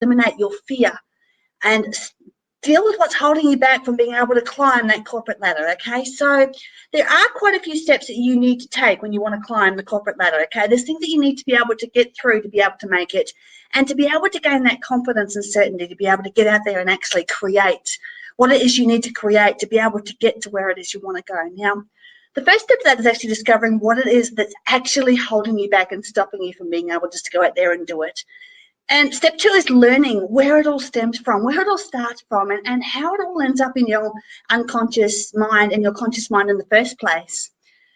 eliminate your fear and deal with what's holding you back from being able to climb that corporate ladder, okay? So there are quite a few steps that you need to take when you want to climb the corporate ladder, okay? There's things that you need to be able to get through to be able to make it, and to be able to gain that confidence and certainty, to be able to get out there and actually create what it is you need to create to be able to get to where it is you want to go. Now, the first step of that is actually discovering what it is that's actually holding you back and stopping you from being able just to go out there and do it. And step 2 is learning where it all stems from, where it all starts from, and how it all ends up in your unconscious mind and your conscious mind in the first place.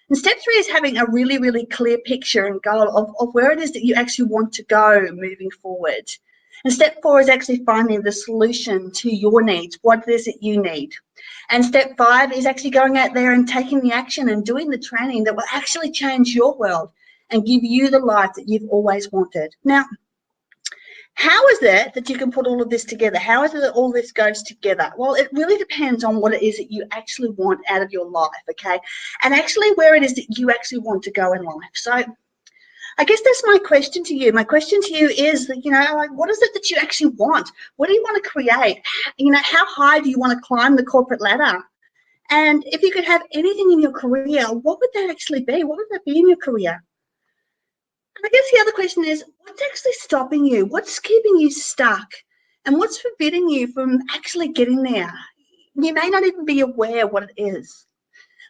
And step 3 is having a really, really clear picture and goal of where it is that you actually want to go moving forward. And step 4 is actually finding the solution to your needs, what it is that you need. And step 5 is actually going out there and taking the action and doing the training that will actually change your world and give you the life that you've always wanted. Now, how is it that you can put all of this together? How is it that all this goes together? Well, it really depends on what it is that you actually want out of your life, okay? And actually where it is that you actually want to go in life. So I guess that's my question to you. My question to you is, that, like, what is it that you actually want? What do you want to create? How high do you want to climb the corporate ladder? And if you could have anything in your career, what would that actually be? What would that be in your career? I guess the other question is, what's actually stopping you? What's keeping you stuck? And what's forbidding you from actually getting there? You may not even be aware what it is.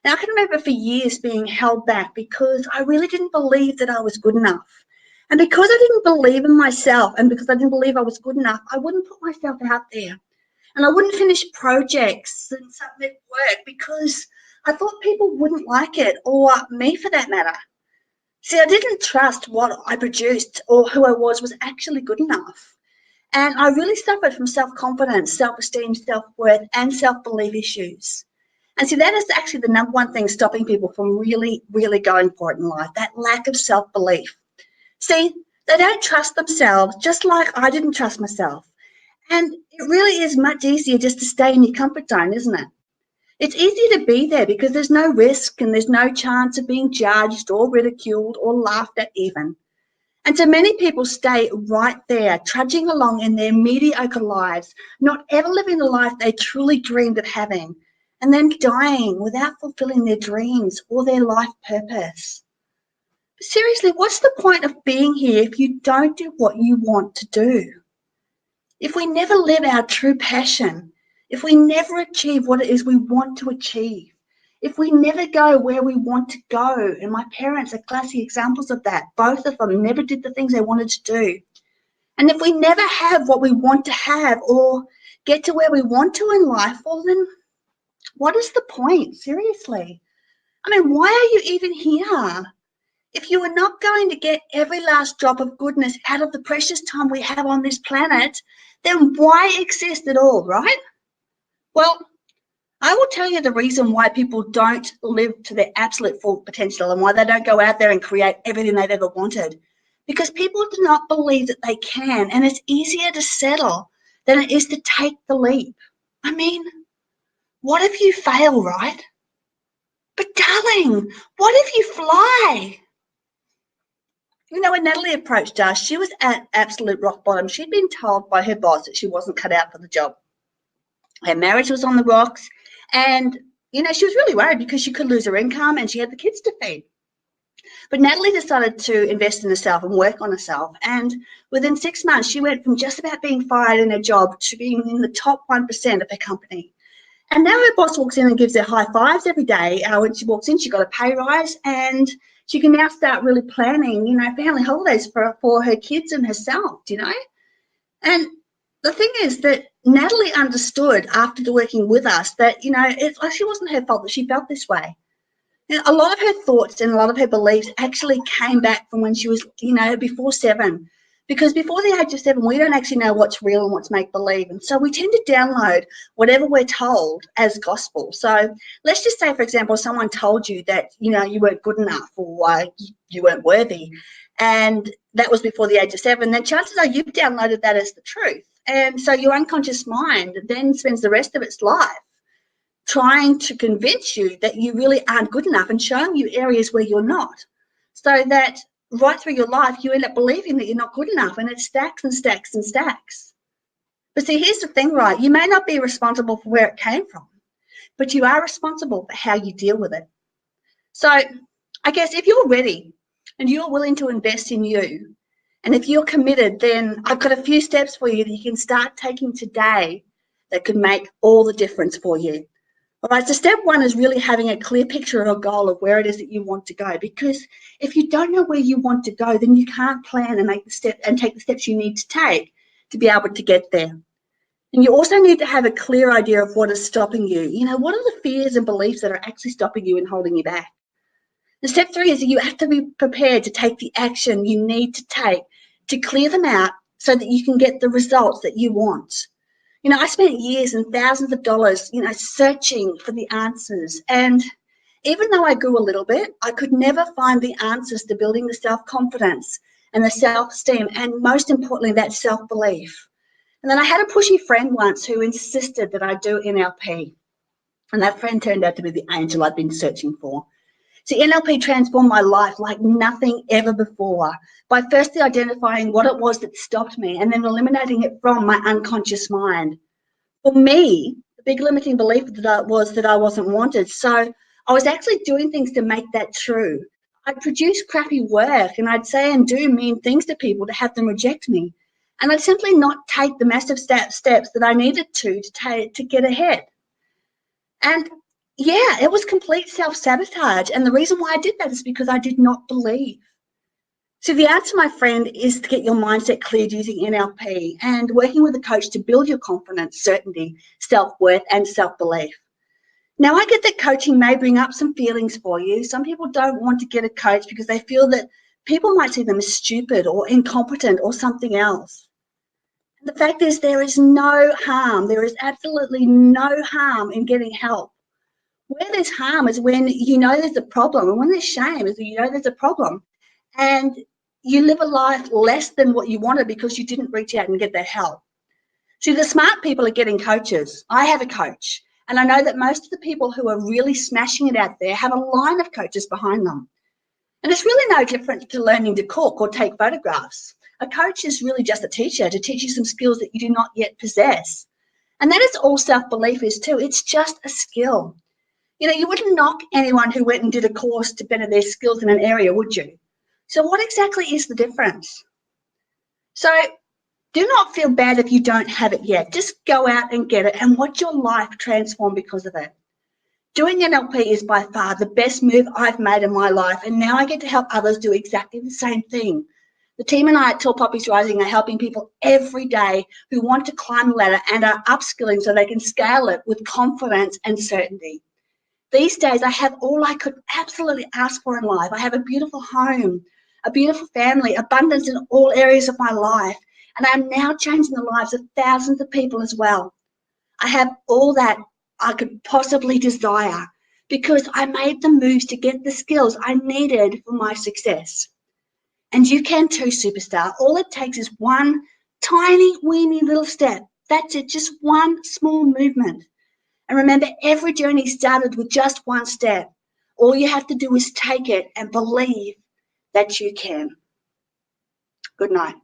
Now, I can remember for years being held back because I really didn't believe that I was good enough. And because I didn't believe in myself and because I didn't believe I was good enough, I wouldn't put myself out there. And I wouldn't finish projects and submit work because I thought people wouldn't like it, or me for that matter. See, I didn't trust what I produced or who I was actually good enough. And I really suffered from self-confidence, self-esteem, self-worth, and self-belief issues. And see, that is actually the number one thing stopping people from really, really going for it in life, that lack of self-belief. See, they don't trust themselves, just like I didn't trust myself. And it really is much easier just to stay in your comfort zone, isn't it? It's easy to be there because there's no risk and there's no chance of being judged or ridiculed or laughed at even. And so many people stay right there, trudging along in their mediocre lives, not ever living the life they truly dreamed of having, and then dying without fulfilling their dreams or their life purpose. But seriously, what's the point of being here if you don't do what you want to do? If we never live our true passion, if we never achieve what it is we want to achieve, if we never go where we want to go, and my parents are classic examples of that, both of them never did the things they wanted to do. And if we never have what we want to have or get to where we want to in life, well then, what is the point? Seriously. I mean, why are you even here? If you are not going to get every last drop of goodness out of the precious time we have on this planet, then why exist at all, right? Well, I will tell you the reason why people don't live to their absolute full potential and why they don't go out there and create everything they've ever wanted. Because people do not believe that they can, and it's easier to settle than it is to take the leap. I mean, what if you fail, right? But darling, what if you fly? When Natalie approached us, she was at absolute rock bottom. She'd been told by her boss that she wasn't cut out for the job. Her marriage was on the rocks, and she was really worried because she could lose her income and she had the kids to feed. But Natalie decided to invest in herself and work on herself, and within 6 months she went from just about being fired in her job to being in the top 1% of her company. And now her boss walks in and gives her high fives every day. When she walks in, she got a pay rise, and she can now start really planning, family holidays for her kids and herself, And the thing is that Natalie understood after working with us that, it actually wasn't her fault that she felt this way. A lot of her thoughts and a lot of her beliefs actually came back from when she was, before 7. Because before the age of 7, we don't actually know what's real and what's make-believe. And so we tend to download whatever we're told as gospel. So let's just say, for example, someone told you that, you weren't good enough or you weren't worthy, and that was before the age of 7, then chances are you've downloaded that as the truth. And so your unconscious mind then spends the rest of its life trying to convince you that you really aren't good enough and showing you areas where you're not. So that right through your life, you end up believing that you're not good enough, and it stacks and stacks and stacks. But see, here's the thing, right? You may not be responsible for where it came from, but you are responsible for how you deal with it. So I guess if you're ready and you're willing to invest in you, and if you're committed, then I've got a few steps for you that you can start taking today that could make all the difference for you. All right, so step one is really having a clear picture or a goal of where it is that you want to go. Because if you don't know where you want to go, then you can't plan and make the step and take the steps you need to take to be able to get there. And you also need to have a clear idea of what is stopping you. You know, what are the fears and beliefs that are actually stopping you and holding you back? The step three is that you have to be prepared to take the action you need to take to clear them out so that you can get the results that you want. You know, I spent years and thousands of dollars, searching for the answers. And even though I grew a little bit, I could never find the answers to building the self-confidence and the self-esteem, and most importantly, that self-belief. And then I had a pushy friend once who insisted that I do NLP. And that friend turned out to be the angel I'd been searching for. See, NLP transformed my life like nothing ever before by firstly identifying what it was that stopped me and then eliminating it from my unconscious mind. For me, the big limiting belief was that I wasn't wanted. So I was actually doing things to make that true. I'd produce crappy work and I'd say and do mean things to people to have them reject me. And I'd simply not take the massive steps that I needed to get ahead. And yeah, it was complete self-sabotage. And the reason why I did that is because I did not believe. So the answer, my friend, is to get your mindset cleared using NLP and working with a coach to build your confidence, certainty, self-worth, and self-belief. Now, I get that coaching may bring up some feelings for you. Some people don't want to get a coach because they feel that people might see them as stupid or incompetent or something else. And the fact is, there is no harm. There is absolutely no harm in getting help. Where there's harm is when you know there's a problem, and when there's shame is when you know there's a problem, and you live a life less than what you wanted because you didn't reach out and get that help. See, the smart people are getting coaches. I have a coach, and I know that most of the people who are really smashing it out there have a line of coaches behind them. And it's really no different to learning to cook or take photographs. A coach is really just a teacher to teach you some skills that you do not yet possess. And that is all self-belief is too. It's just a skill. You know, you wouldn't knock anyone who went and did a course to better their skills in an area, would you? So what exactly is the difference? So do not feel bad if you don't have it yet. Just go out and get it and watch your life transform because of it. Doing NLP is by far the best move I've made in my life, and now I get to help others do exactly the same thing. The team and I at Tall Poppies Rising are helping people every day who want to climb the ladder and are upskilling so they can scale it with confidence and certainty. These days, I have all I could absolutely ask for in life. I have a beautiful home, a beautiful family, abundance in all areas of my life, and I'm now changing the lives of thousands of people as well. I have all that I could possibly desire because I made the moves to get the skills I needed for my success. And you can too, superstar. All it takes is one tiny, weeny little step. That's it, just one small movement. And remember, every journey started with just one step. All you have to do is take it and believe that you can. Good night.